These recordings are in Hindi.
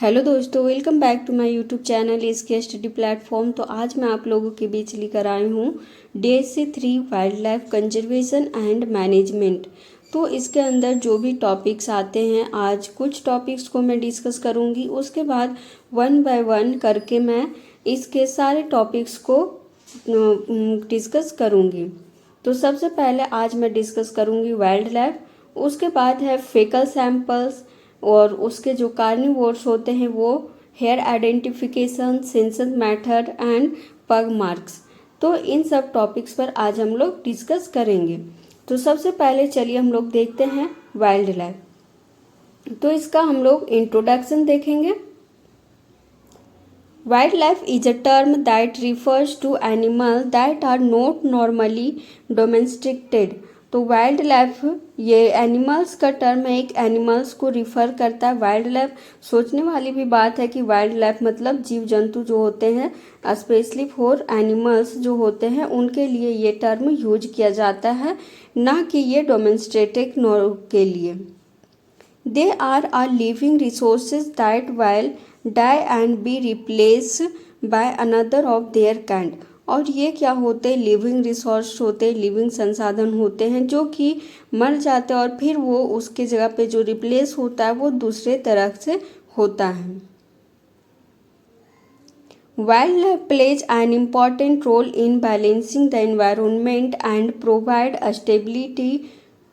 हेलो दोस्तों, welcome back to my YouTube channel इसके स्टडी प्लेटफॉर्म। तो आज मैं आप लोगों के बीच लेकर आई हूँ DSC 3 wild life conservation and management. तो इसके अंदर जो भी टॉपिक्स आते हैं, आज कुछ टॉपिक्स को मैं डिस्कस करूँगी, उसके बाद वन बाय वन करके मैं इसके सारे टॉपिक्स को डिस्कस करूँगी। तो सबसे पहले आज मैं डिस्कस करूँगी वाइल्ड लाइफ, उसके बाद है फेकल सैंपल्स, और उसके जो कार्निवोर्स होते हैं वो hair identification, census method and pug marks. तो इन सब टॉपिक्स पर आज हम लोग डिस्कस करेंगे। तो सबसे पहले चलिए हम लोग देखते हैं वाइल्ड लाइफ। तो इसका हम लोग इंट्रोडक्शन देखेंगे। Wild life is a term that refers to animal that are not normally domesticated. तो वाइल्ड लाइफ ये एनिमल्स का टर्म है, एक एनिमल्स को रिफ़र करता है। वाइल्ड लाइफ, सोचने वाली भी बात है कि वाइल्ड लाइफ मतलब जीव जंतु जो होते हैं, स्पेशली फॉर एनिमल्स जो होते हैं उनके लिए ये टर्म यूज किया जाता है, ना कि ये डोमेस्टिकेटेड के लिए। They are living resources that will die and be replace by another of their kind. और ये क्या होते हैं? लिविंग रिसोर्स होते हैं, लिविंग संसाधन होते हैं जो कि मर जाते हैं और फिर वो उसके जगह पे जो रिप्लेस होता है वो दूसरे तरह से होता है। Wildlife plays an important role in balancing the environment and provide a stability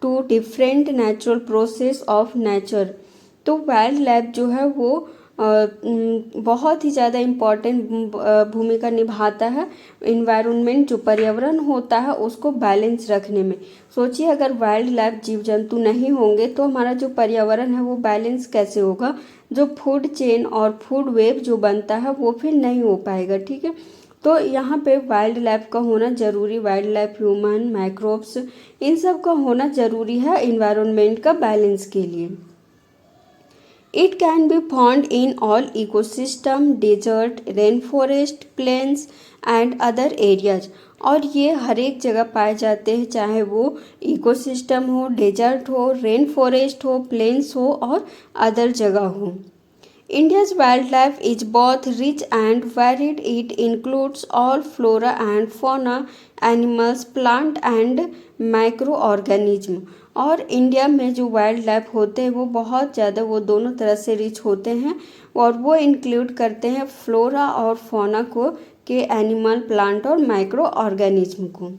to different natural process of nature। तो वाइल्ड लाइफ जो है वो बहुत ही ज़्यादा इम्पॉर्टेंट भूमिका निभाता है इन्वायरमेंट, जो पर्यावरण होता है उसको बैलेंस रखने में। सोचिए, अगर वाइल्ड लाइफ जीव जंतु नहीं होंगे तो हमारा जो पर्यावरण है वो बैलेंस कैसे होगा? जो फूड चेन और फूड वेब जो बनता है वो फिर नहीं हो पाएगा। ठीक है, तो यहाँ पे वाइल्ड लाइफ का होना ज़रूरी, वाइल्ड लाइफ, ह्यूमन, माइक्रोब्स, इन सब का होना ज़रूरी है इन्वायरमेंट का बैलेंस के लिए। It can be found in all ecosystem, desert, rainforest, plains and other areas। और ये हर एक जगह पाए जाते हैं, चाहे वो इकोसिस्टम हो, डेजर्ट हो, रेन फॉरेस्ट हो, प्लेन्स हो और अदर जगह हो। India's wildlife is both rich and varied. It includes all flora and fauna, animals, plant and microorganism। और इंडिया में जो वाइल्ड लाइफ होते हैं वो बहुत ज़्यादा, वो दोनों तरह से रिच होते हैं और वो इंक्लूड करते हैं फ्लोरा और फौना को, के एनिमल, प्लांट और माइक्रो ऑर्गेनिज्म को।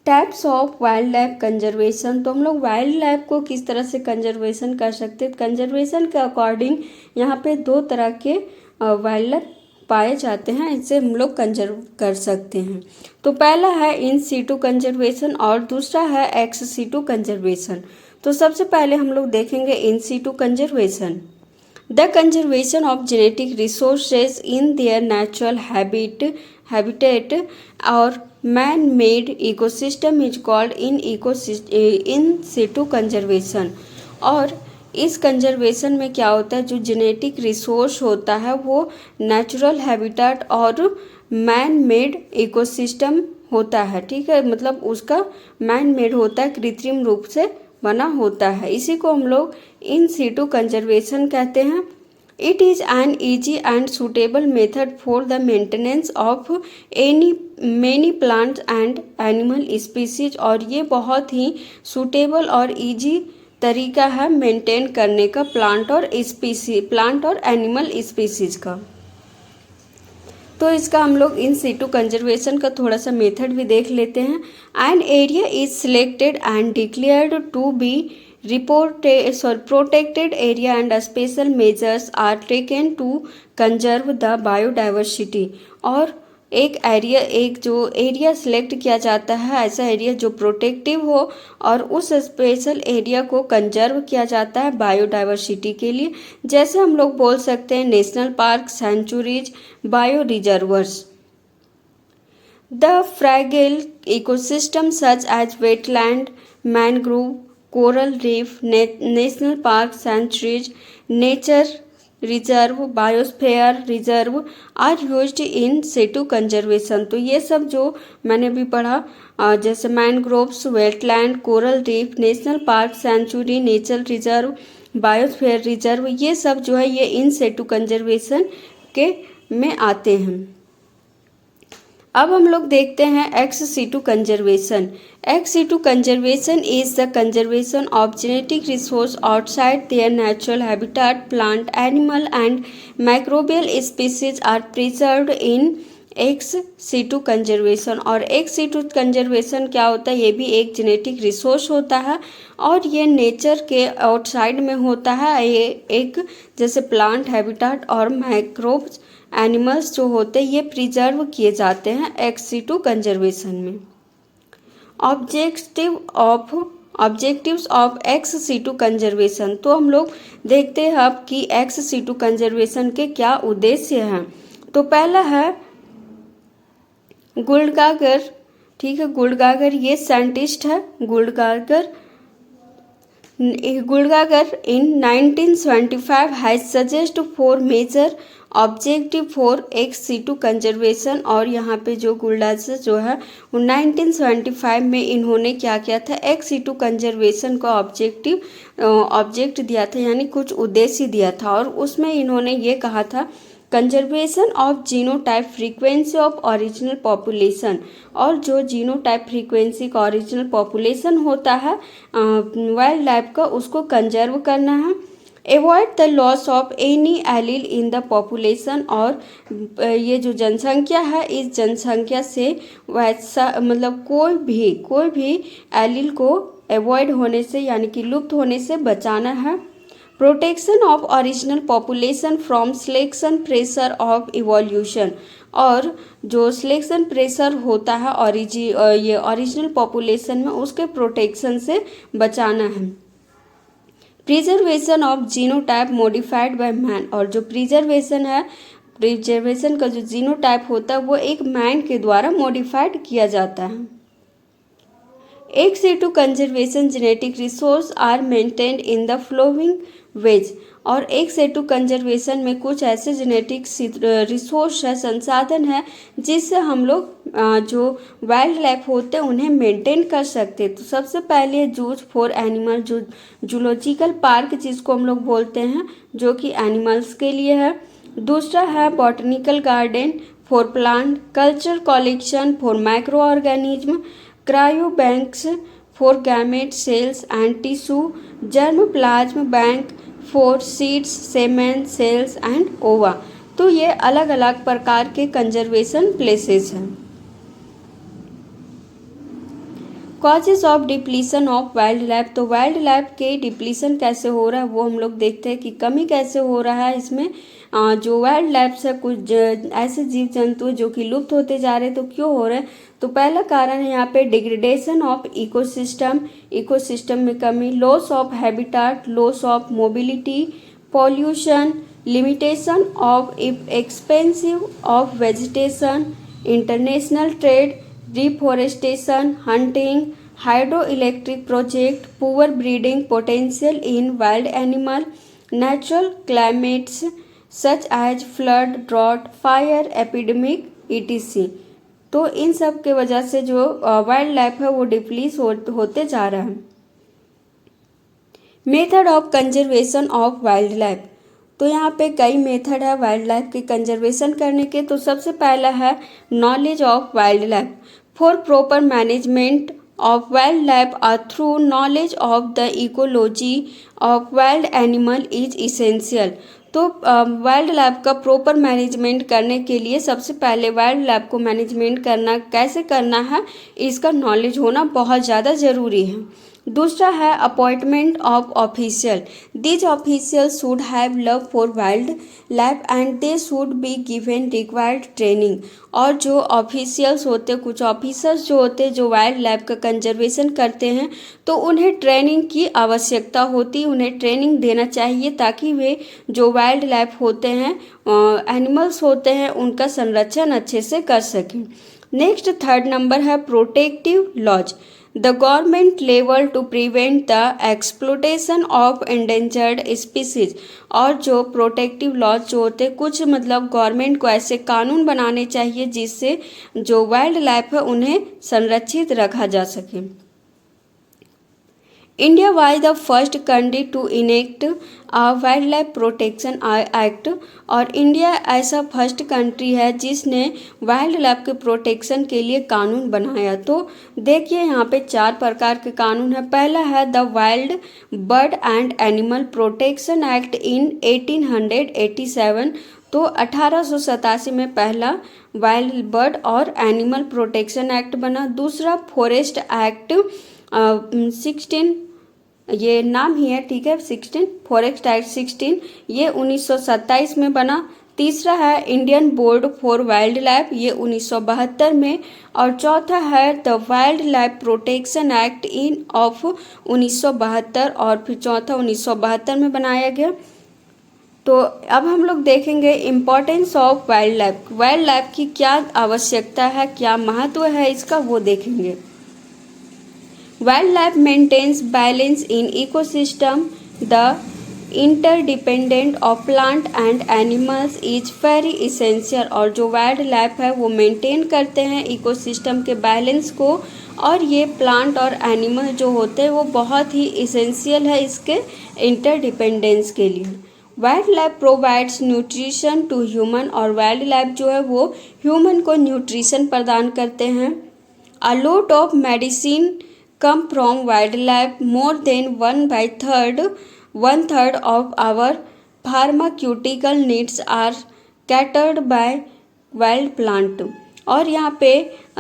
Types of wild life conservation. तो हम लोग वाइल्ड लाइफ को किस तरह से कंजर्वेशन कर सकते हैं? कंजर्वेशन के अकॉर्डिंग यहाँ पे दो तरह के वाइल्ड लाइफ पाए जाते हैं, इसे हम लोग कंजर्व कर सकते हैं। तो पहला है इन सीटू कंजर्वेशन और दूसरा है एक्स सीटू कंजर्वेशन। तो सबसे पहले हम लोग देखेंगे in situ conservation. The conservation of genetic resources in their natural habitat और man made ecosystem is called in situ conservation. और इस कंजर्वेशन में क्या होता है? जो जेनेटिक रिसोर्स होता है वो नेचुरल हैबिटेट और मैन मेड इकोसिस्टम होता है। ठीक है, मतलब उसका मैन मेड होता है, कृत्रिम रूप से बना होता है। इसी को हम लोग इन सीटू कंजर्वेशन कहते हैं। It is an easy and suitable method for the maintenance of many plants and animal species. और ये बहुत ही सुटेबल और ईजी तरीका है मेंटेन करने का प्लांट और एनिमल स्पीसीज का। तो इसका हम लोग इन सीटू कंजर्वेशन का थोड़ा सा मेथड भी देख लेते हैं। An area is selected and declared to be protected area and special measures are taken to conserve the biodiversity। और एक जो एरिया सिलेक्ट किया जाता है, ऐसा एरिया जो प्रोटेक्टिव हो, और उस स्पेशल एरिया को कंजर्व किया जाता है बायोडाइवर्सिटी के लिए। जैसे हम लोग बोल सकते हैं national park, sanctuaries, bio reserves. The fragile ecosystem such as wetland, mangrove, coral reef, national park, sanctuaries, nature reserve, biosphere reserve are used in situ conservation. तो ये सब जो मैंने भी पढ़ा, जैसे mangroves, wetland, coral reef, national park, sanctuary, nature reserve biosphere reserve, ये सब जो है ये इन सिटू कंजर्वेशन के में आते हैं। अब हम लोग देखते हैं ex situ conservation. Ex situ conservation is the conservation of genetic resource outside their natural habitat. Plant, animal and microbial species are preserved in ex situ conservation. और एक्स सिटू कंजर्वेशन क्या होता है, ये भी एक जेनेटिक रिसोर्स होता है और ये नेचर के आउटसाइड में होता है। ये एक जैसे प्लांट हैबिटेट और माइक्रोब्स एनिमल्स जो होते हैं ये प्रिजर्व किए जाते हैं एक्स सिटू कंजर्वेशन में। Objectives of x situ conservation, तो हम लोग देखते हैं अब कि एक्स सिटू कंजर्वेशन के क्या उद्देश्य हैं। तो पहला है गुल्डगागर, ठीक है, गुल्डगागर ये साइंटिस्ट है। गुल्डगागर in 1975 has suggested 4 major objective for x situ conservation. और यहाँ पे जो गुल्डाजर जो है वो 1975 में इन्होंने क्या किया था, एक्स सिटू कंजर्वेशन का ऑब्जेक्ट दिया था, यानी कुछ उद्देश्य दिया था। और उसमें इन्होंने ये कहा था conservation of genotype frequency of original population. और जो जीनोटाइप फ्रीक्वेंसी का ओरिजिनल पॉपुलेशन होता है वाइल्ड लाइफ का, उसको कंजर्व करना है। Avoid the loss of any allele in the population. और ये जो जनसंख्या है इस जनसंख्या से वैसा मतलब कोई भी एलील को एवॉइड होने से यानी कि लुप्त होने से बचाना है। Protection of original population from selection pressure of evolution. और जो सिलेक्शन प्रेशर होता है ये ओरिजिनल पॉपुलेशन में, उसके प्रोटेक्शन से बचाना है। Preservation of genotype modified by man. और जो प्रिजर्वेशन का जो जीनोटाइप होता है वो एक मैन के द्वारा मॉडिफाइड किया जाता है। Ex situ conservation genetic resource are maintained in the following ways. और एक्स सिटू कंजर्वेशन में कुछ ऐसे जेनेटिक रिसोर्स है, संसाधन है, जिससे हम लोग जो वाइल्ड लाइफ होते हैं उन्हें मेंटेन कर सकते हैं। तो सबसे पहले जूज फॉर एनिमल, जो जूलॉजिकल पार्क जिसको हम लोग बोलते हैं, जो कि एनिमल्स के लिए है। दूसरा है botanical garden for plant, culture collection for micro organism, cryo banks for gamete cells and tissue, germ plasm bank for seeds, semen, cells and ova. तो ये अलग अलग प्रकार के कंजर्वेशन प्लेसेस हैं। Causes of depletion of wild life. तो वाइल्ड लाइफ के डिप्लीशन कैसे हो रहा है वो हम लोग देखते हैं कि कमी कैसे हो रहा है इसमें। जो वाइल्ड लाइफ से कुछ ऐसे जीव जंतु जो कि लुप्त होते जा रहे हैं, तो क्यों हो रहे हैं, तो पहला कारण है यहाँ पे डिग्रेडेशन ऑफ इकोसिस्टम में कमी, loss of habitat, loss of mobility, pollution, limitation of expensive of vegetation, international trade, deforestation, hunting, hydro electric project, poor breeding potential in wild animal, natural climates such as flood, drought, fire, epidemic etc। तो इन सब के वजह से जो वाइल्ड लाइफ है वो डिप्लीस होते जा रहा है। Method of conservation of wild life. तो यहाँ पे कई मेथड है वाइल्ड लाइफ के कंजर्वेशन करने के। तो सबसे पहला है knowledge of wild life. For proper management of wild life through knowledge of the ecology of wild animal is essential. तो वाइल्ड लाइफ का प्रॉपर मैनेजमेंट करने के लिए सबसे पहले वाइल्ड लाइफ को मैनेजमेंट करना कैसे करना है, इसका नॉलेज होना बहुत ज़्यादा ज़रूरी है। दूसरा है appointment of official. This official should have love for wild life and they should be given required training. और जो ऑफिशियल्स होते हैं, कुछ ऑफिसर्स जो होते हैं जो वाइल्ड लाइफ का कंजर्वेशन करते हैं, तो उन्हें ट्रेनिंग की आवश्यकता होती है, उन्हें ट्रेनिंग देना चाहिए ताकि वे जो वाइल्ड लाइफ होते हैं, एनिमल्स होते हैं, उनका संरक्षण अच्छे से कर सकें। नेक्स्ट थर्ड नंबर है protective laws. The government level to prevent the exploitation of endangered species. और जो प्रोटेक्टिव लॉज जो होते हैं, कुछ मतलब गवर्नमेंट को ऐसे कानून बनाने चाहिए जिससे जो वाइल्ड लाइफ है उन्हें संरक्षित रखा जा सके। India was the first country to enact a wild protection act. और इंडिया ऐसा फर्स्ट कंट्री है जिसने वाइल्ड लाइफ के प्रोटेक्शन के लिए कानून बनाया। तो देखिए यहाँ पे 4 प्रकार के कानून है। पहला है the wild bird and animal protection act in 1887। तो 1887 में पहला वाइल्ड बर्ड और एनिमल प्रोटेक्शन एक्ट बना। दूसरा फॉरेस्ट एक्ट 16, ये नाम ही है, ठीक है, 16 फॉरेस्ट एक्ट 16, ये 1927 में बना। तीसरा है Indian board for wild life, ये 1972 में। और चौथा है the wild life protection act in of 1972, और फिर चौथा 1972 में बनाया गया। तो अब हम लोग देखेंगे importance of wild life. Wild life की क्या आवश्यकता है, क्या महत्व है इसका, वो देखेंगे। Wildlife maintains balance in ecosystem. The interdependence of plant and animals is very essential। और जो वाइल्ड लाइफ है वो मेंटेन करते हैं इकोसिस्टम के बैलेंस को, और ये प्लांट और एनिमल जो होते हैं वो बहुत ही इसेंशियल है इसके इंटरडिपेंडेंस के लिए। Wild life provides nutrition to human. और वाइल्ड लाइफ जो है वो ह्यूमन को न्यूट्रिशन प्रदान करते हैं। A lot of medicine come from wildlife. More than 1/3 of our pharmaceutical needs are catered by wild plant। और यहाँ पे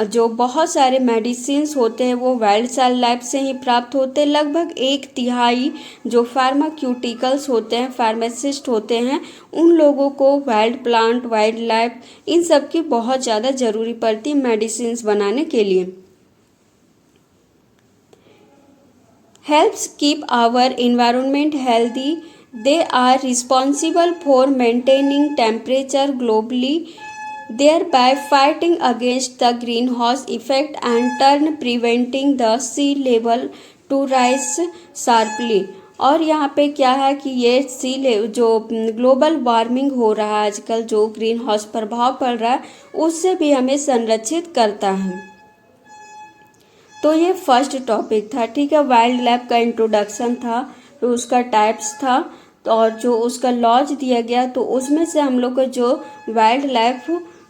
जो बहुत सारे मेडिसिन्स होते हैं वो वाइल्ड लाइफ से ही प्राप्त होते हैं। लगभग 1/3 जो फार्माक्यूटिकल्स होते हैं, फार्मासिस्ट होते हैं, उन लोगों को वाइल्ड प्लांट, वाइल्ड लाइफ, इन सब की बहुत ज़्यादा ज़रूरी पड़ती है मेडिसिन्स बनाने के लिए। Helps keep our environment healthy. They are responsible for maintaining temperature globally, thereby fighting against the greenhouse effect and preventing the sea level to rise sharply। और यहाँ पे क्या है कि ये जो ग्लोबल वार्मिंग हो रहा है आजकल, जो ग्रीन हाउस प्रभाव पड़ रहा है, उससे भी हमें संरक्षित करता है। तो ये फर्स्ट टॉपिक था, ठीक है। वाइल्ड लाइफ का इंट्रोडक्शन था, तो उसका टाइप्स था, तो और जो उसका लॉज दिया गया, तो उसमें से हम लोग को जो वाइल्ड लाइफ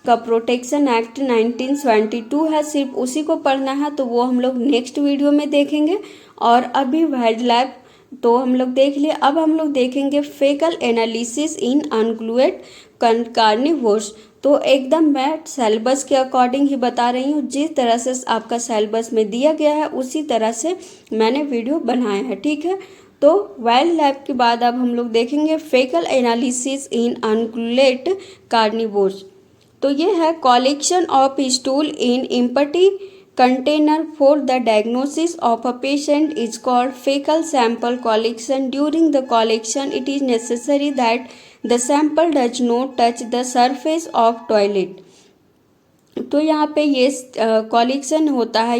का प्रोटेक्शन एक्ट 1972 है, सिर्फ उसी को पढ़ना है। तो वो हम लोग नेक्स्ट वीडियो में देखेंगे। और अभी वाइल्ड लाइफ तो हम लोग देख लिए। अब हम लोग देखेंगे फेकल एनालिसिस इन अनग्लूएट कार्निवोर्स। तो एकदम मैं सिलेबस के अकॉर्डिंग ही बता रही हूँ, जिस तरह से आपका सिलेबस में दिया गया है उसी तरह से मैंने वीडियो बनाया है, ठीक है। तो वाइल्ड लाइफ के बाद अब हम लोग देखेंगे फेकल एनालिसिस इन अनग्लूएट कार्निवोर्स। तो ये है collection of stool in empty container for the diagnosis of a patient is called fecal sample collection. During the collection, it is necessary that the sample does not touch the surface of toilet। तो यहाँ पे ये कलेक्शन होता है,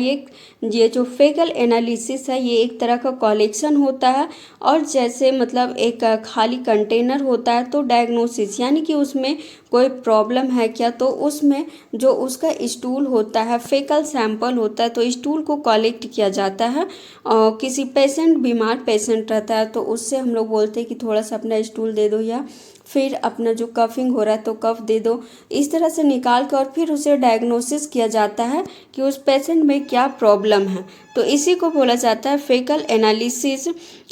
ये जो फेकल एनालिसिस है ये एक तरह का कलेक्शन होता है। और जैसे मतलब एक खाली कंटेनर होता है, तो डायग्नोसिस यानी कि उसमें कोई प्रॉब्लम है क्या, तो उसमें जो उसका स्टूल होता है, फेकल सैंपल होता है, तो स्टूल को कलेक्ट किया जाता है। और किसी पेशेंट, बीमार पेशेंट रहता है, तो उससे हम लोग बोलते हैं कि थोड़ा सा अपना स्टूल दे दो, या फिर अपना जो कफिंग हो रहा है तो कफ दे दो। इस तरह से निकाल कर और फिर उसे डायग्नोसिस किया जाता है कि उस पेशेंट में क्या प्रॉब्लम है। तो इसी को बोला जाता है फेकल एनालिसिस।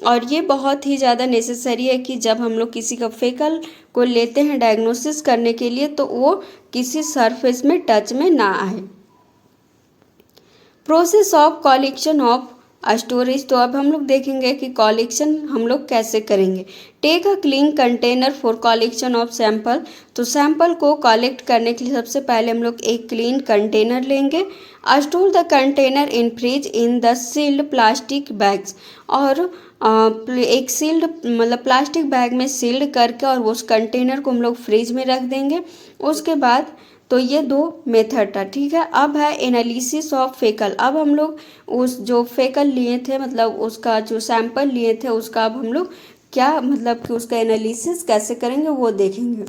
और ये बहुत ही ज़्यादा नेसेसरी है कि जब हम लोग किसी का फेकल को लेते हैं डायग्नोसिस करने के लिए, तो वो किसी सरफेस में टच में ना आए। Process of collection of storage. तो अब हम लोग देखेंगे कि कलेक्शन हम लोग कैसे करेंगे। Take a clean container for collection of sample. तो सैंपल को कलेक्ट करने के लिए सबसे पहले हम लोग एक क्लीन कंटेनर लेंगे। Store the container in fridge in the sealed plastic bags. और एक सील्ड मतलब प्लास्टिक बैग में सील्ड करके और उस कंटेनर को हम लोग फ्रिज में रख देंगे। उसके बाद तो ये 2 मेथड था, ठीक है। अब है एनालिसिस ऑफ फेकल। अब हम लोग उस जो फेकल लिए थे, मतलब उसका जो सैंपल लिए थे, उसका अब हम लोग क्या मतलब कि उसका एनालिसिस कैसे करेंगे वो देखेंगे।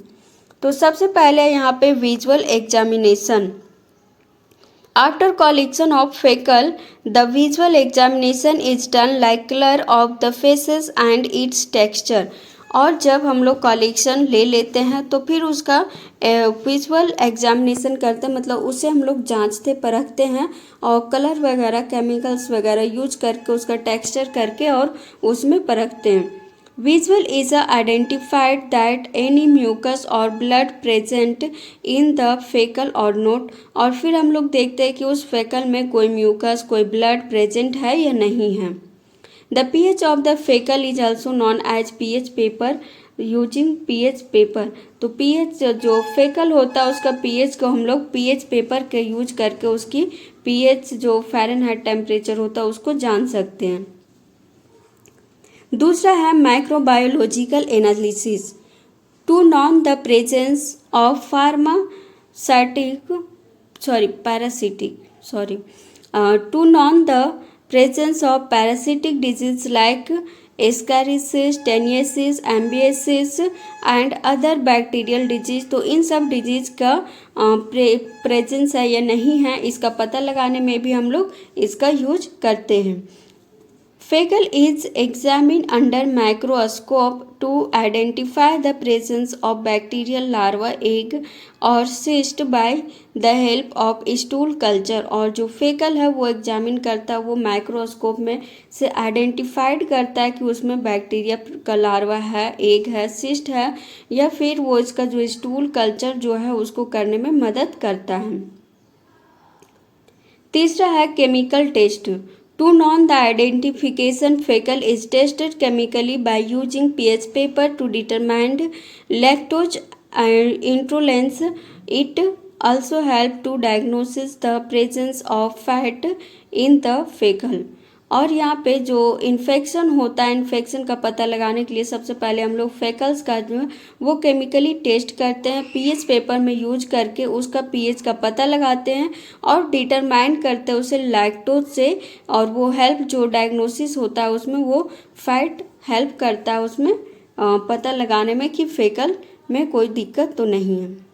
तो सबसे पहले यहाँ पे visual examination. After collection of fecal, the visual examination is done like color of the faces and its texture. और जब हम लोग कलेक्शन ले लेते हैं तो फिर उसका विजुअल एग्जामिनेशन करते हैं, मतलब उसे हम लोग जांचते परखते हैं और कलर वगैरह केमिकल्स वगैरह यूज करके उसका टेक्सचर करके और उसमें परखते हैं. Visual is identified that any mucus or blood present in the fecal or not. और फिर हम लोग देखते हैं कि उस fecal में कोई mucus कोई blood present है या नहीं है. The pH of the fecal is also known as pH paper using pH paper. तो pH जो fecal होता है उसका pH को हम लोग pH paper के यूज करके उसकी pH जो फ़ारेनहाइट टेम्परेचर होता है उसको जान सकते हैं. दूसरा है microbiological analysis. To know the presence of to know the presence of parasitic disease like ascariasis, taeniasis, amoebiasis and other bacterial disease. तो इन सब डिजीज का प्रेजेंस है या नहीं है इसका पता लगाने में भी हम लोग इसका यूज करते हैं. Fecal is examined under microscope to identify the presence of bacterial larva, egg और cyst by the help of stool culture. और जो fecal है वो एग्जामिन करता है, वो माइक्रोस्कोप में से आइडेंटिफाइड करता है कि उसमें बैक्टीरिया का लार्वा है, एग है, सिस्ट है, या फिर वो इसका जो स्टूल कल्चर जो है उसको करने में मदद करता है. तीसरा है chemical test. To know the identification fecal is tested chemically by using pH paper to determine lactose intolerance. It also helps to diagnose the presence of fat in the fecal. और यहाँ पे जो इन्फेक्शन होता है, इन्फेक्शन का पता लगाने के लिए सबसे पहले हम लोग फेकल्स का जो है वो केमिकली टेस्ट करते हैं, पीएच पेपर में यूज करके उसका पीएच का पता लगाते हैं और डिटरमाइन करते हैं उसे लैक्टोज से. और वो हेल्प जो डायग्नोसिस होता है उसमें वो फैट हेल्प करता है उसमें पता लगाने में कि फेकल में कोई दिक्कत तो नहीं है.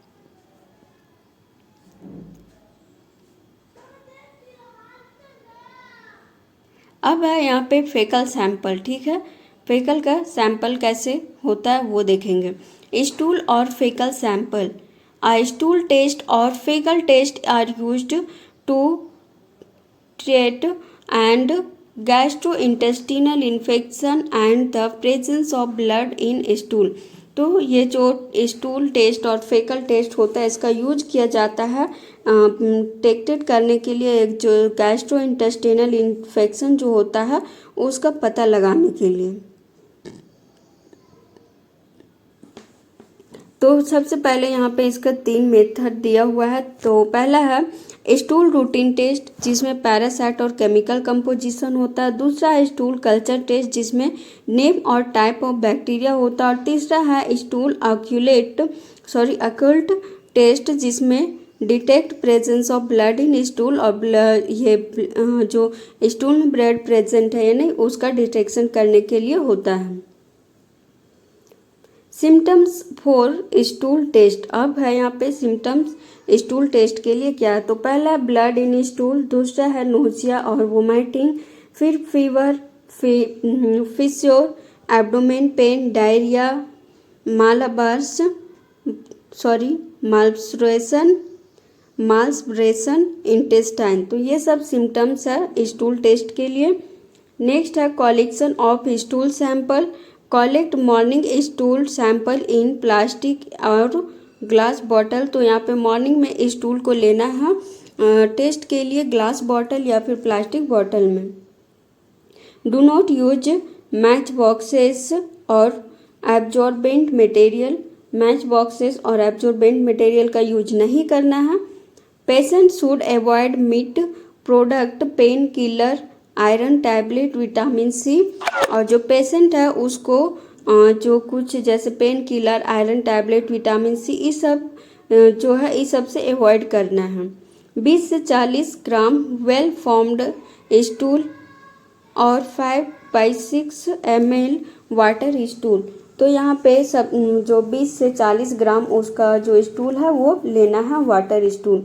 अब है यहाँ पे फेकल सैंपल. ठीक है, फेकल का सैंपल कैसे होता है वो देखेंगे. स्टूल और फेकल सैंपल. स्टूल टेस्ट और faecal test are used to treat and gastrointestinal infection and the presence of blood in stool. तो ये जो स्टूल टेस्ट और फेकल टेस्ट होता है इसका यूज किया जाता है टेक्टेड करने के लिए, एक जो गैस्ट्रोइंटेस्टिनल इन्फेक्शन जो होता है उसका पता लगाने के लिए. तो सबसे पहले यहाँ पे इसका 3 मेथड दिया हुआ है. तो पहला है स्टूल रूटीन टेस्ट जिसमें पैरासाइट और केमिकल कंपोजिशन होता है. दूसरा है स्टूल कल्चर टेस्ट जिसमें नेम और टाइप ऑफ बैक्टीरिया होता है. और तीसरा है स्टूल अक्यूल्ट टेस्ट जिसमें detect presence of blood in stool और ब्लड ये जो स्टूल में ब्लड प्रेजेंट है या नहीं उसका डिटेक्शन करने के लिए होता है. Symptoms for stool test. अब है यहाँ पे सिम्टम्स स्टूल टेस्ट के लिए क्या है. तो पहला ब्लड इन स्टूल, दूसरा है नोजिया और वोमिटिंग, फिर fever, fissure, abdomen pain, diarrhoea, malabsorption intestine. तो ये सब सिम्टम्स है स्टूल टेस्ट के लिए. नेक्स्ट है collection of stool sample. Collect morning stool sample in plastic और ग्लास बॉटल. तो यहाँ पे मॉर्निंग में स्टूल को लेना है टेस्ट के लिए ग्लास बॉटल या फिर प्लास्टिक बॉटल में. Do not use match boxes और एब्जॉर्बेंट मटेरियल. मैच बॉक्सेस और एब्जॉर्बेंट मटेरियल का यूज नहीं करना है. Patient should avoid meat product, pain killer, iron tablet, vitamin C. और जो पेशेंट है उसको जो कुछ जैसे pain killer, iron tablet, vitamin C ये सब जो है इस सब से अवॉइड करना है. 20 से 40 ग्राम वेल फॉर्म्ड स्टूल और 5/6 ml वाटर स्टूल. तो यहाँ पे सब जो 20 से 40 ग्राम उसका जो स्टूल है वो लेना है water stool.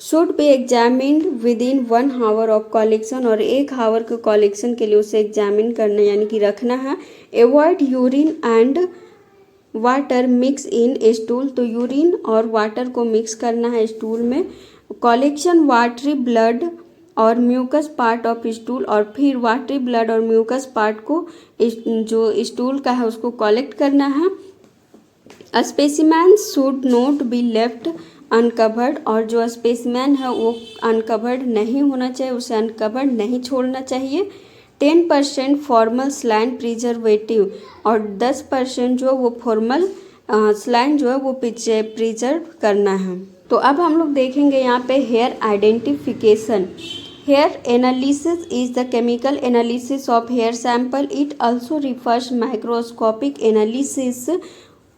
Should be examined with in 1 hour of collection, और 1 आवर के कलेक्शन के लिए उसे एग्जामिन करना यानी कि रखना है। Avoid urine and water mix in stool, तो यूरिन और वाटर को मिक्स करना है स्टूल में। कलेक्शन वाटरी ब्लड और म्यूकस पार्ट ऑफ स्टूल, और फिर वाटरी ब्लड और म्यूकस पार्ट को जो स्टूल का है उसको कलेक्ट करना है। Specimen should not be left uncovered, और जो स्पेसिमैन है वो अनकवर्ड नहीं होना चाहिए, उसे अनकवर्ड नहीं छोड़ना चाहिए। 10% फॉर्मल स्लैंड प्रिजर्वेटिव, और 10% जो वो फॉर्मल स्लैंड जो है वो प्रिजर्व करना है। तो अब हम लोग देखेंगे यहाँ पे hair identification. Hair analysis is the chemical analysis of hair sample. It also refers microscopic analysis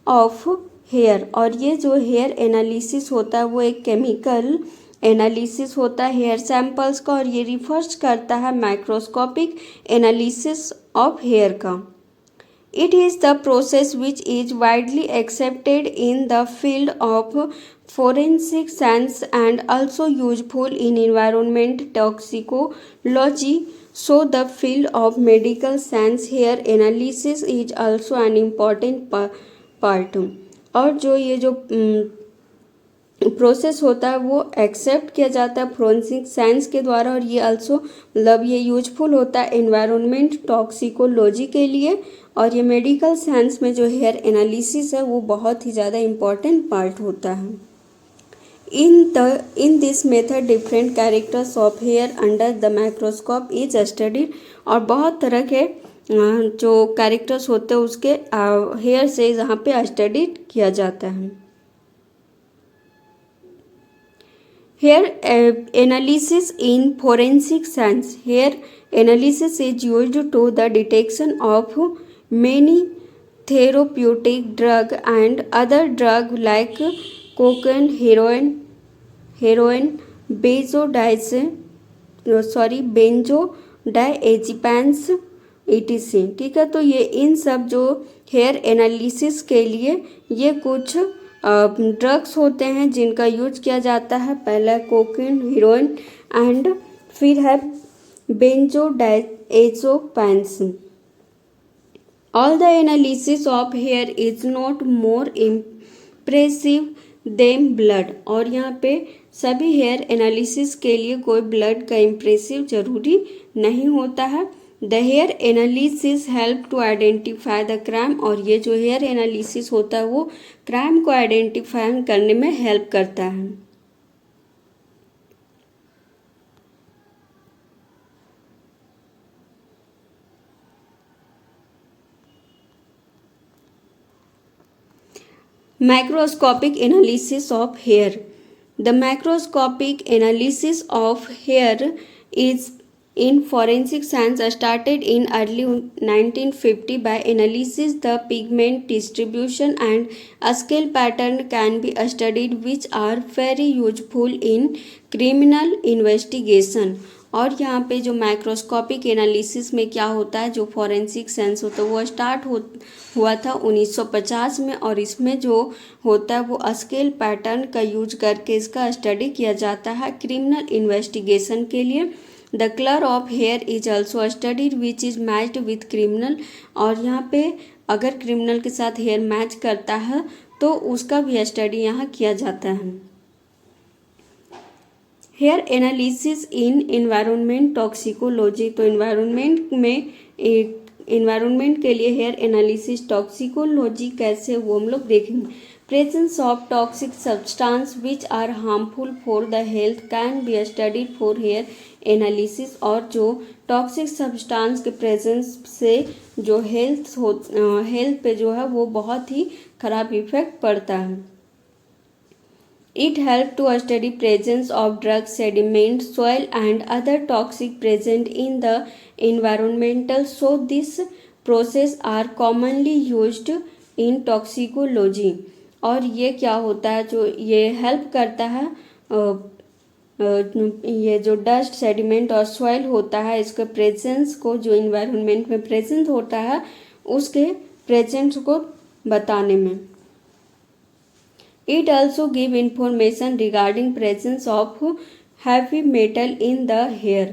of hair, और ये जो हेयर एनालिसिस होता है वो एक केमिकल एनालिसिस होता है हेयर सैंपल्स का, और ये रिफर्स करता है माइक्रोस्कोपिक एनालिसिस ऑफ हेयर का। It is the process which is widely accepted in the field of forensic science and also useful in environment toxicology. So the field of medical science hair analysis is also an important part. और जो ये जो प्रोसेस होता है वो एक्सेप्ट किया जाता है फोरेंसिक साइंस के द्वारा, और ये अल्सो मतलब ये यूजफुल होता है एनवायरनमेंट टॉक्सिकोलॉजी के लिए, और ये मेडिकल साइंस में जो हेयर एनालिसिस है वो बहुत ही ज़्यादा इम्पॉर्टेंट पार्ट होता है। In this method different characters of hair under the microscope is studied, और बहुत तरह के जो कैरेक्टर्स होते हैं उसके हेयर से यहाँ पे स्टडीड किया जाता है। Hair analysis in forensic science. Hair analysis is used to the detection of many therapeutic drug and other drug like cocaine, heroin, benzodiazepines etc. ठीक है, तो ये इन सब जो हेयर एनालिसिस के लिए ये कुछ ड्रग्स होते हैं जिनका यूज किया जाता है। पहला कोकेन, हीरोइन एंड फिर है benzodiazepines. All the analysis of hair is not more impressive them blood, और यहाँ पे सभी हेयर एनालिसिस के लिए कोई ब्लड का इम्प्रेसिव जरूरी नहीं होता है। The hair analysis help to identify the crime, और ये जो हेयर एनालिसिस होता है वो क्राइम को आइडेंटिफाई करने में हेल्प करता है। Macroscopic analysis of hair. The macroscopic analysis of hair is in forensic science started in early 1950 by analysis the pigment distribution and scale pattern can be studied, which are very useful in criminal investigation. और यहाँ पे जो माइक्रोस्कोपिक एनालिसिस में क्या होता है, जो फॉरेंसिक साइंस होता है वो स्टार्ट हुआ था 1950 में, और इसमें जो होता है वो स्केल पैटर्न का यूज करके इसका स्टडी किया जाता है क्रिमिनल इन्वेस्टिगेशन के लिए। The colour of hair is also studied which is matched with criminal, और यहाँ पे अगर क्रिमिनल के साथ हेयर मैच करता है तो उसका भी स्टडी यहाँ किया जाता है। Hair analysis in environment toxicology, तो एनवायरनमेंट के लिए हेयर एनालिसिस टॉक्सिकोलॉजी कैसे वो हम लोग देखेंगे। Presence of toxic substance which are harmful for the health can be studied for hair analysis, और जो टॉक्सिक सब्सटेंस के प्रेजेंस से जो हेल्थ पे जो है वो बहुत ही ख़राब इफेक्ट पड़ता है। It helps to study presence of drug sediment, soil and other toxic present in the environmental. So this process are commonly used in toxicology. और ये क्या होता है, जो ये हेल्प करता है ये जो डस्ट सेडिमेंट और सॉइल होता है इसके प्रेजेंस को, जो इन्वायरमेंट में प्रेजेंस होता है उसके प्रेजेंस को बताने में। It also give information regarding presence of heavy metal in the hair.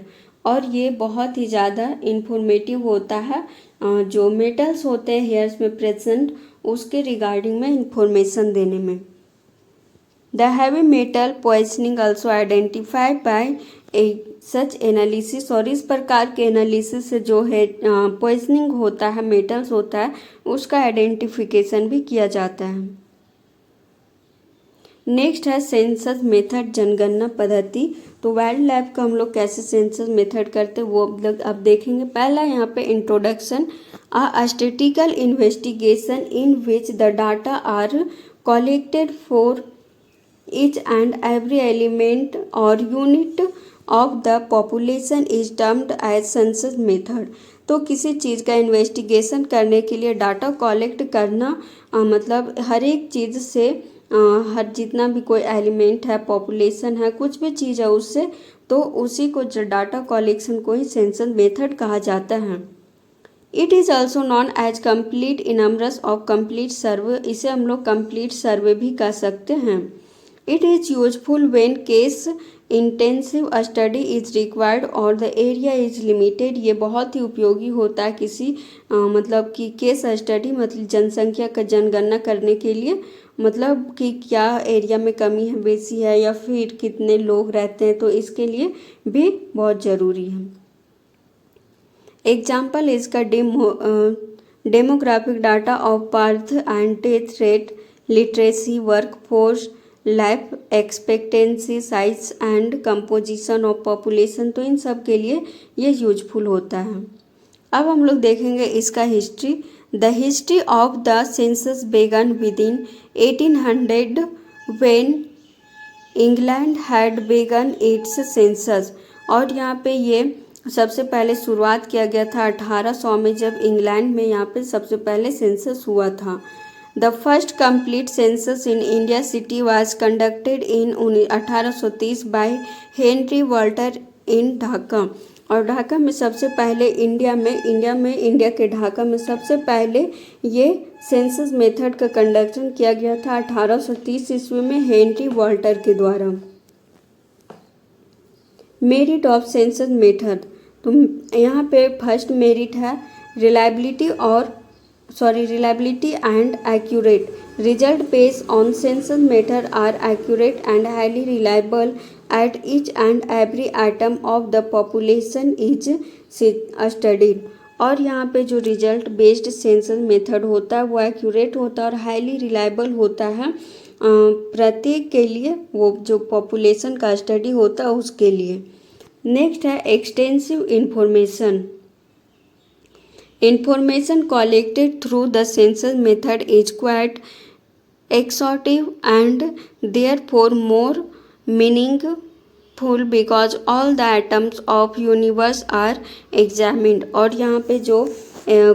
और ये बहुत ही ज़्यादा इंफॉर्मेटिव होता है, जो मेटल्स होते हैं हेयर्स में प्रेजेंट उसके रिगार्डिंग में इंफॉर्मेशन देने में। The heavy metal poisoning also identified by A such analysis, और इस प्रकार के एनालिसिस से जो है पॉइजनिंग होता है मेटल्स होता है उसका आइडेंटिफिकेशन भी किया जाता है। नेक्स्ट है सेंसस मेथड, जनगणना पद्धति। तो वाइल्ड लाइफ का हम लोग कैसे सेंसस मेथड करते हैं वो अब देखेंगे। पहला यहाँ पे introduction, a statistical investigation in which the data are collected for each and every element or unit of the population is termed as census method। तो किसी चीज़ का इन्वेस्टिगेशन करने के लिए डाटा कलेक्ट करना, मतलब हर एक चीज़ से हर जितना भी कोई एलिमेंट है, पॉपुलेशन है, कुछ भी चीज़ है उससे, तो उसी को जो डाटा कलेक्शन को ही सेंसस मेथड कहा जाता है। It is also known as complete enumeration of complete survey, इसे हम लोग कम्प्लीट सर्वे भी कह सकते हैं। It is useful when case intensive study is required or the area is limited। ये बहुत ही उपयोगी होता है किसी मतलब कि केस स्टडी, मतलब जनसंख्या का जनगणना करने के लिए, मतलब कि क्या एरिया में कमी है, बेसी है, या फिर कितने लोग रहते हैं, तो इसके लिए भी बहुत ज़रूरी है। एग्जाम्पल इसका demographic data of birth and death rate, literacy, work force, life expectancy, size and composition of population, तो इन सब के लिए ये यूजफुल होता है। अब हम लोग देखेंगे इसका history. The history of the census began with in 1800 when England had begun its census. और यहाँ पे ये सबसे पहले शुरुआत किया गया था 1800 में, जब इंग्लैंड में यहाँ पे सबसे पहले सेंसस हुआ था। The first complete census in India city was conducted in 1830 by Henry Walter in Dhaka। और ढाका में सबसे पहले इंडिया के ढाका में सबसे पहले ये सेंसस मेथड का कंडक्शन किया गया था 1830 ईस्वी में हेनरी वॉल्टर के द्वारा। मेरिट ऑफ सेंसस मेथड, तो यहाँ पे फर्स्ट मेरिट है reliability and accurate result based on census method are accurate and highly reliable at each and every item of the population is studied। और यहाँ पे जो रिजल्ट बेस्ड सेंसस मेथड होता है वो एक्यूरेट होता है और हाईली रिलायबल होता है प्रत्येक के लिए, वो जो पॉपुलेशन का स्टडी होता है उसके लिए। नेक्स्ट है extensive information. Information collected through the census method is quite exhaustive and therefore more meaningful because all the atoms of universe are examined। और यहाँ पे जो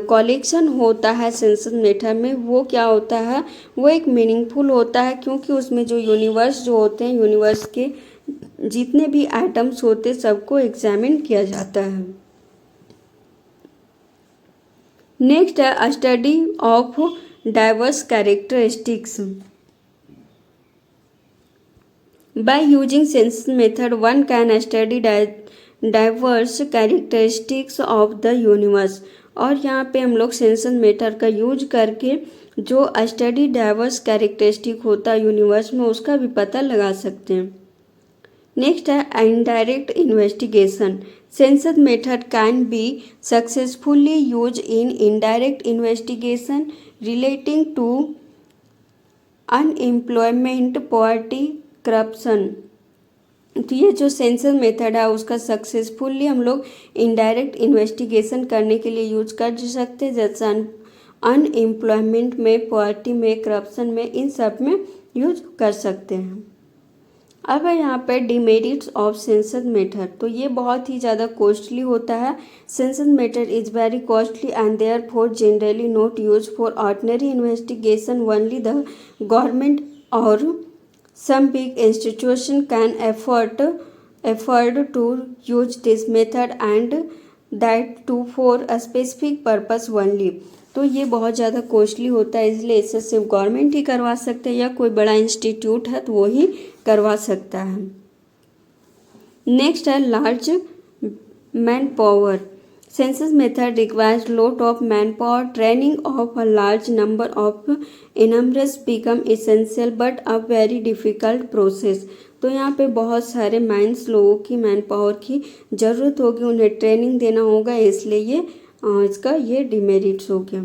कलेक्शन होता है सेंसस मेथड में वो क्या होता है, वो एक मीनिंगफुल होता है क्योंकि उसमें जो यूनिवर्स जो होते हैं, यूनिवर्स के जितने भी एटम्स होते हैं सबको एग्जामिन किया जाता है। नेक्स्ट है study of diverse characteristics. By using census method one can study diverse characteristics of the universe. और यहाँ पे हम लोग सेंसस मेथड का यूज करके जो स्टडी डाइवर्स कैरेक्टरिस्टिक होता है यूनिवर्स में उसका भी पता लगा सकते हैं। नेक्स्ट है indirect investigation. Census method can be successfully used in indirect investigation relating to unemployment, poverty, corruption। तो ये जो सेंसस मेथड है उसका सक्सेसफुली हम लोग इनडायरेक्ट इन्वेस्टिगेशन करने के लिए यूज कर सकते हैं, जैसे अनएम्प्लॉयमेंट में, पॉवर्टी में, करप्शन में, इन सब में यूज कर सकते हैं। अब है यहाँ पे डिमेरिट्स ऑफ सेंसस मेथड। तो ये बहुत ही ज़्यादा कॉस्टली होता है। Census method is very costly and therefore generally not use for ordinary investigation. Only the government और some big institution can afford to use this method and that too for a specific purpose only। तो ये बहुत ज़्यादा कॉस्टली होता है, इसलिए इसे सिर्फ गवर्नमेंट ही करवा सकते हैं या कोई बड़ा इंस्टीट्यूट है तो वो ही करवा सकता है। नेक्स्ट है large man power. Census method requires lot of manpower. Training of a large number of enumerats become essential but a very difficult process. तो यहाँ पे बहुत सारे लोगों की मैन पावर की ज़रूरत होगी, उन्हें ट्रेनिंग देना होगा, इसलिए ये इसका ये डिमेरिट्स हो गया।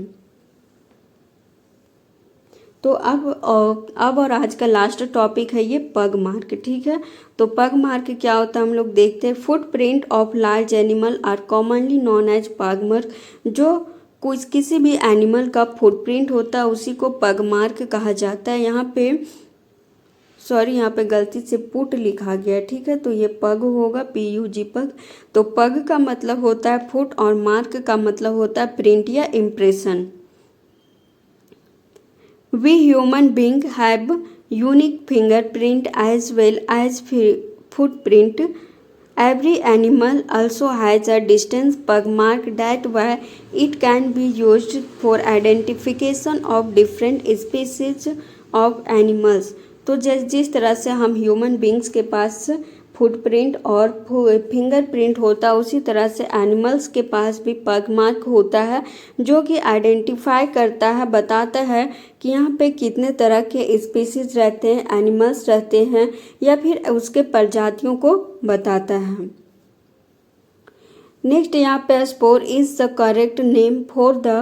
तो अब और आज का लास्ट टॉपिक है ये पग मार्क, ठीक है। तो पग मार्क क्या होता है हम लोग देखते हैं। Footprint of large animal are commonly known as pug mark. जो कुछ किसी भी एनिमल का फुटप्रिंट होता है उसी को पग मार्क कहा जाता है। यहाँ पे गलती से पुट लिखा गया, ठीक है, तो ये पग होगा, PUG पग। तो पग का मतलब होता है फुट और मार्क का मतलब होता है प्रिंट या impression. We human beings have unique fingerprint as well as footprint. Every animal also has a distinct pug mark. That why it can be used for identification of different species of animals. तो जिस तरह से हम ह्यूमन बींग्स के पास फुटप्रिंट और फिंगरप्रिंट होता है उसी तरह से एनिमल्स के पास भी पग मार्क होता है, जो कि आइडेंटिफाई करता है, बताता है कि यहाँ पे कितने तरह के स्पीसीज रहते हैं, एनिमल्स रहते हैं, या फिर उसके प्रजातियों को बताता है। नेक्स्ट यहाँ पे spore is the correct name for the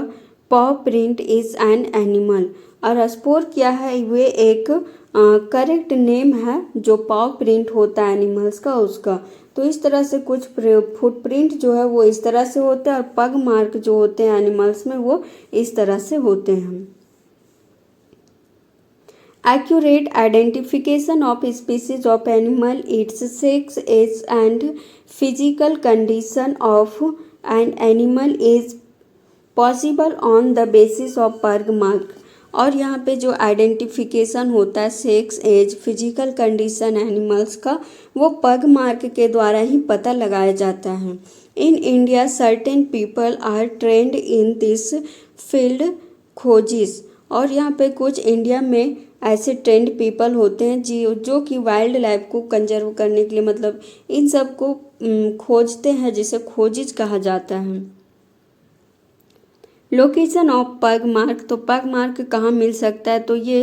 पॉ प्रिंट इज एन एनिमल। और स्पोर क्या है, वे एक करेक्ट नेम है जो पाव प्रिंट होता है एनिमल्स का उसका। तो इस तरह से कुछ फुटप्रिंट जो है वो इस तरह से होता है और पग मार्क जो होते हैं एनिमल्स में वो इस तरह से होते हैं। Accurate identification of species of animal, its sex, age and physical condition of an animal is possible on the basis of pug mark। और यहाँ पे जो आइडेंटिफिकेशन होता है sex, age, physical condition animals का, वो पग मार्क के द्वारा ही पता लगाया जाता है। In India certain people are trained in this field खोजिस। और यहाँ पे कुछ इंडिया में ऐसे ट्रेंड पीपल होते हैं जो कि वाइल्ड लाइफ को कंजर्व करने के लिए मतलब इन सब को खोजते हैं, जिसे खोजिज कहा जाता है। Location of pug mark. तो पग मार्क कहाँ मिल सकता है, तो ये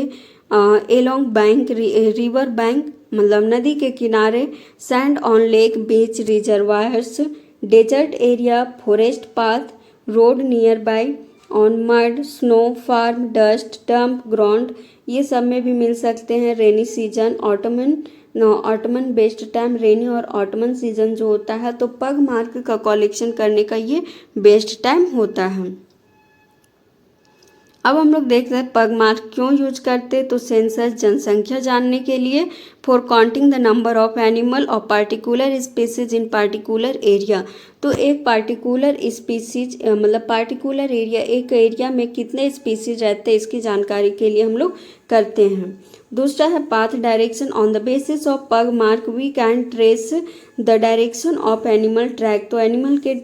एलोंग बैंक, रिवर बैंक मतलब नदी के किनारे, sand on lake, beach, reservoirs, desert area, forest path, road nearby, on mud, snow, farm, dust, dump, ground, ये सब में भी मिल सकते हैं। Rainy season, autumn best time, rainy और ऑटमन सीजन जो होता है, तो पग मार्क का कलेक्शन करने का ये बेस्ट टाइम होता है। अब हम लोग देखते हैं पग मार्क क्यों यूज करते, तो सेंसस जनसंख्या जानने के लिए, for counting the number of animal of particular species in particular area. तो एक पार्टिकुलर स्पीसीज मतलब पार्टिकुलर एरिया, एक एरिया में कितने स्पीसीज रहते हैं इसकी जानकारी के लिए हम लोग करते हैं। दूसरा है path direction. On the basis of pug mark we can trace the direction of animal track. तो एनिमल के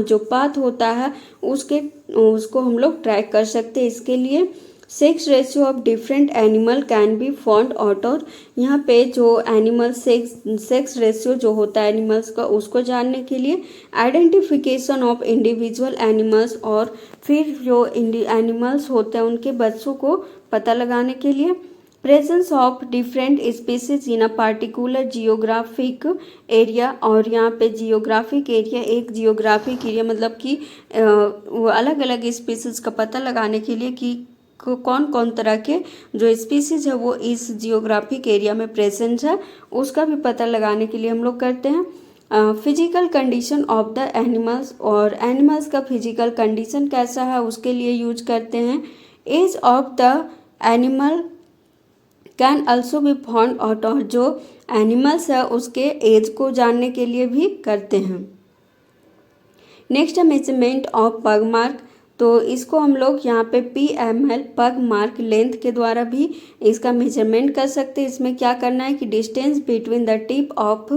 जो पाथ होता है उसको हम लोग ट्रैक कर सकते हैं। इसके लिए sex ratio of different animal can be found out. और यहाँ पे जो एनिमल सेक्स रेशियो जो होता है एनिमल्स का उसको जानने के लिए, आइडेंटिफिकेशन ऑफ इंडिविजुअल एनिमल्स, और फिर जो एनिमल्स होते हैं उनके बच्चों को पता लगाने के लिए, presence of different species in a particular geographic area. और यहाँ पे जियोग्राफिक एरिया, एक जियोग्राफिक एरिया मतलब कि अलग अलग स्पीसीज का पता लगाने के लिए कि कौन कौन तरह के जो स्पीसीज है वो इस जियोग्राफिक एरिया में प्रेजेंट है, उसका भी पता लगाने के लिए हम लोग करते हैं। Physical condition of the animals, और एनिमल्स का फिजिकल कंडीशन कैसा है उसके लिए यूज करते हैं। Age of the animal can also be found out, और जो एनिमल्स है उसके एज को जानने के लिए भी करते हैं। नेक्स्ट है मेजरमेंट ऑफ पग मार्क। तो इसको हम लोग यहाँ पे PML पग मार्क लेंथ के द्वारा भी इसका मेजरमेंट कर सकते हैं। इसमें क्या करना है कि distance between the tip of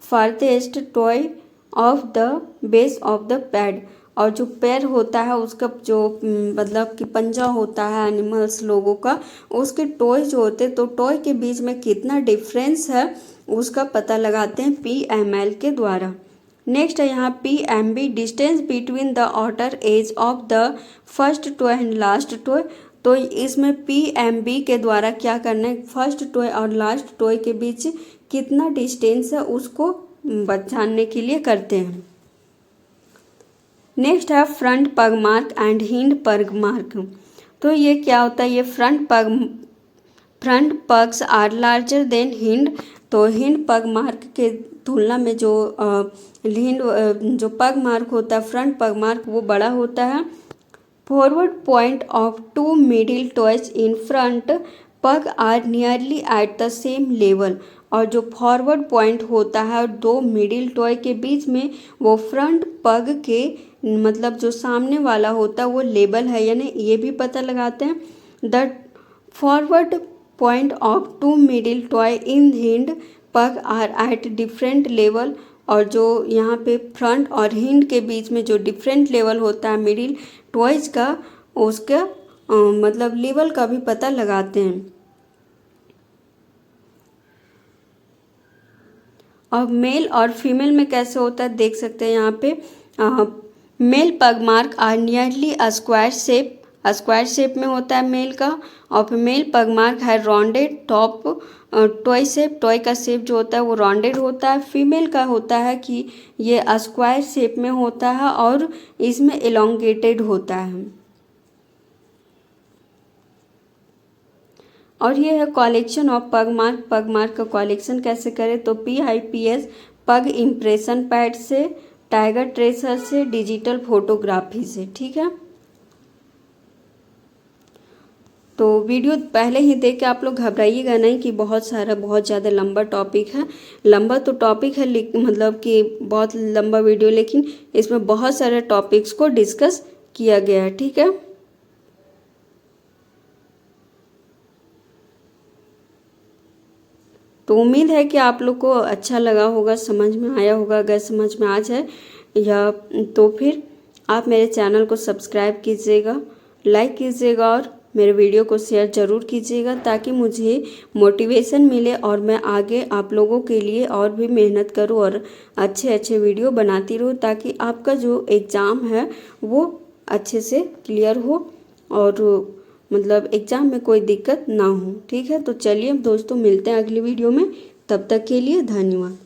farthest toe of the base of the pad, और जो पैर होता है उसका जो मतलब कि पंजा होता है एनिमल्स लोगों का, उसके टॉय जो होते हैं, तो टॉय के बीच में कितना डिफरेंस है उसका पता लगाते हैं PML के द्वारा। नेक्स्ट है यहाँ PMB, distance between the outer as of the first toy and last toy. तो इसमें PMB के द्वारा क्या करना है, फर्स्ट टॉय और लास्ट टॉय के बीच कितना डिस्टेंस है उसको जानने के लिए करते हैं। नेक्स्ट है front pug mark and hind pug mark. तो ये क्या होता है, ये front pugs are larger than hind. तो हिंड पग मार्क के तुलना में जो हिंड जो पग मार्क होता है, फ्रंट पग मार्क, वो बड़ा होता है। Forward point of two middle toes in front pug are nearly at the same level. और जो फॉरवर्ड पॉइंट होता है दो मिडिल टॉय के बीच में, वो फ्रंट पग के मतलब जो सामने वाला होता है वो लेवल है या नहीं, ये भी पता लगाते हैं। The forward point of two middle toy in hind pug are at different level. और जो यहाँ पे फ्रंट और हिंड के बीच में जो डिफरेंट लेवल होता है मिडिल टॉयज का, उसका मतलब लेवल का भी पता लगाते हैं। और मेल और फीमेल में कैसे होता है देख सकते हैं यहाँ पे। Male pug mark are nearly a square shape में होता है मेल का, और फीमेल पग मार्क है rounded top toy shape. Toy का शेप जो होता है वो राउंडेड होता है। फीमेल का होता है कि ये स्क्वायर शेप में होता है और इसमें एलोंगेटेड होता है। और ये है कलेक्शन ऑफ पग मार्क। पग मार्क का कलेक्शन कैसे करें, तो PIPS पग इम्प्रेशन पैड से, टाइगर ट्रेसर से, डिजिटल फोटोग्राफी से। ठीक है, तो वीडियो पहले ही देख के आप लोग घबराइएगा नहीं कि बहुत ज़्यादा लंबा टॉपिक है। लंबा तो टॉपिक है मतलब कि बहुत लंबा वीडियो, लेकिन इसमें बहुत सारे टॉपिक्स को डिस्कस किया गया है। ठीक है, तो उम्मीद है कि आप लोग को अच्छा लगा होगा, समझ में आया होगा। अगर समझ में आ जाए या तो फिर आप मेरे चैनल को सब्सक्राइब कीजिएगा, लाइक कीजिएगा और मेरे वीडियो को शेयर ज़रूर कीजिएगा, ताकि मुझे मोटिवेशन मिले और मैं आगे आप लोगों के लिए और भी मेहनत करूं और अच्छे वीडियो बनाती रहूं, ताकि आपका जो एग्ज़ाम है वो अच्छे से क्लियर हो और मतलब एग्ज़ाम में कोई दिक्कत ना हो। ठीक है, तो चलिए दोस्तों, मिलते हैं अगली वीडियो में। तब तक के लिए धन्यवाद।